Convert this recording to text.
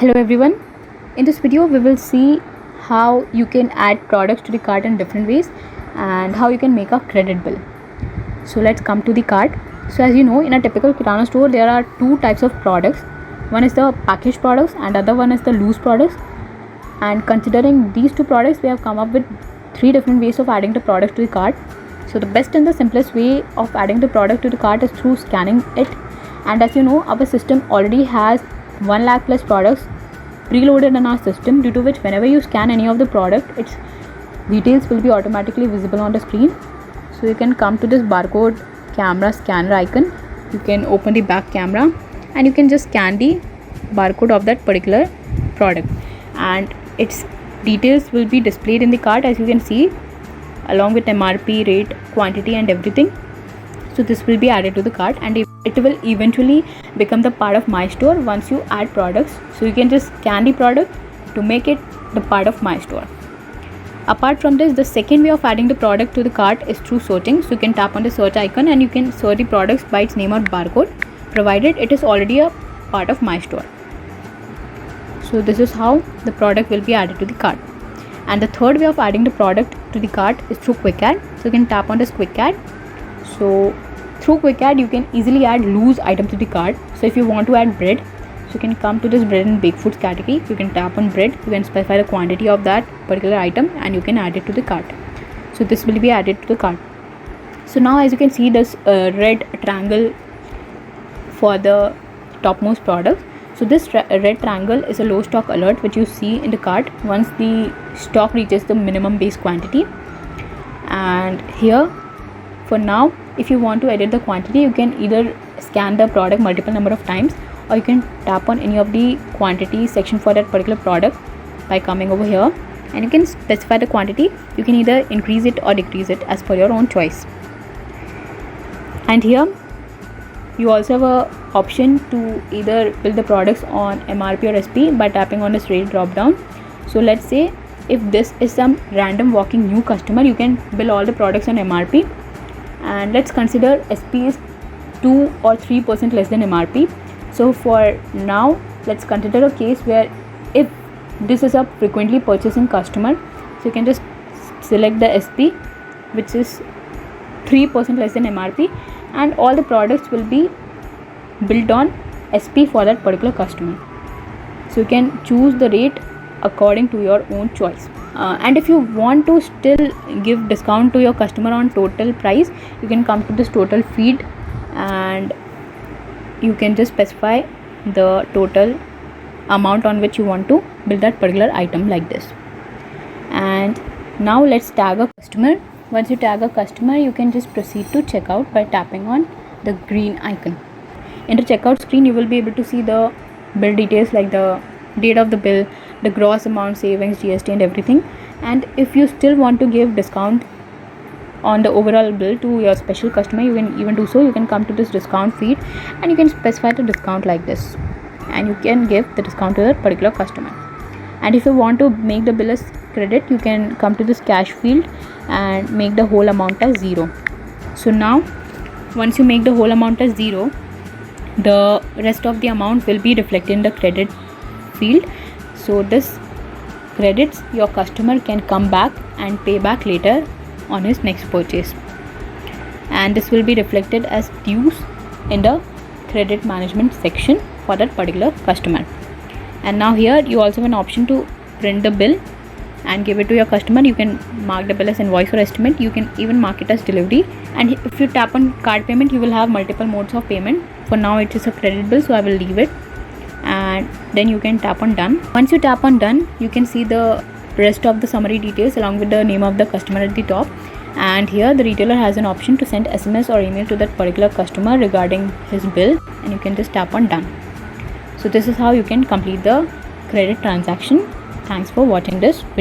Hello everyone. In this video we will see how you can add products to the cart in different ways and how you can make a credit bill. So let's come to the cart. So as you know, in a typical kirana store there are two types of products. One is the packaged products and other one is the loose products. And considering these two products, we have come up with three different ways of adding the product to the cart. So the best and the simplest way of adding the product to the cart is through scanning it. And as you know, our system already has 1 lakh plus products preloaded in our system, due to which whenever you scan any of the product, its details will be automatically visible on the screen. So you can come to this barcode camera scanner icon. You can open the back camera and you can just scan the barcode of that particular product, and its details will be displayed in the cart, as you can see, along with MRP, rate, quantity and everything. So this will be added to the cart and it will eventually become the part of my store once you add products. So you can just scan the product to make it the part of my store. Apart from this, the second way of adding the product to the cart is through searching. So you can tap on the search icon and you can search the products by its name or barcode, provided it is already a part of my store. So this is how the product will be added to the cart. And the third way of adding the product to the cart is through quick add. So you can tap on this quick add. So through quick add you can easily add loose items to the cart. So if you want to add bread, so you can come to this bread and baked foods category. You can tap on bread, you can specify the quantity of that particular item and you can add it to the cart. So this will be added to the cart. So now as you can see, this red triangle for the topmost product. So this red triangle is a low stock alert which you see in the cart once the stock reaches the minimum base quantity. And here, for now, if you want to edit the quantity, you can either scan the product multiple number of times, or you can tap on any of the quantity section for that particular product by coming over here, and you can specify the quantity. You can either increase it or decrease it as per your own choice. And here you also have a option to either bill the products on MRP or SP by tapping on this rate drop down. So let's say if this is some random walking new customer, you can bill all the products on MRP, and let's consider SP is 2 or 3% less than MRP. So for now, let's consider a case where if this is a frequently purchasing customer, so you can just select the SP which is 3% less than MRP, and all the products will be built on SP for that particular customer. So you can choose the rate according to your own choice. And if you want to still give discount to your customer on total price, you can come to this total feed and you can just specify the total amount on which you want to bill that particular item, like this. And now let's tag a customer. Once you tag a customer, you can just proceed to checkout by tapping on the green icon. In the checkout screen, you will be able to see the bill details like the date of the bill, the gross amount, savings, GST and everything. And if you still want to give discount on the overall bill to your special customer, you can even do so. You can come to this discount feed and you can specify the discount like this, and you can give the discount to that particular customer. And if you want to make the bill as credit, you can come to this cash field and make the whole amount as 0. So now once you make the whole amount as 0, the rest of the amount will be reflected in the credit field. So this credits your customer can come back and pay back later on his next purchase, and this will be reflected as dues in the credit management section for that particular customer. And now here you also have an option to print the bill and give it to your customer. You can mark the bill as invoice or estimate. You can even mark it as delivery. And if you tap on card payment, you will have multiple modes of payment. For now it is a credit bill, so I will leave it, and then you can tap on done. Once you tap on done, you can see the rest of the summary details along with the name of the customer at the top. And here the retailer has an option to send SMS or email to that particular customer regarding his bill, and you can just tap on done. So this is how you can complete the credit transaction. Thanks for watching this video.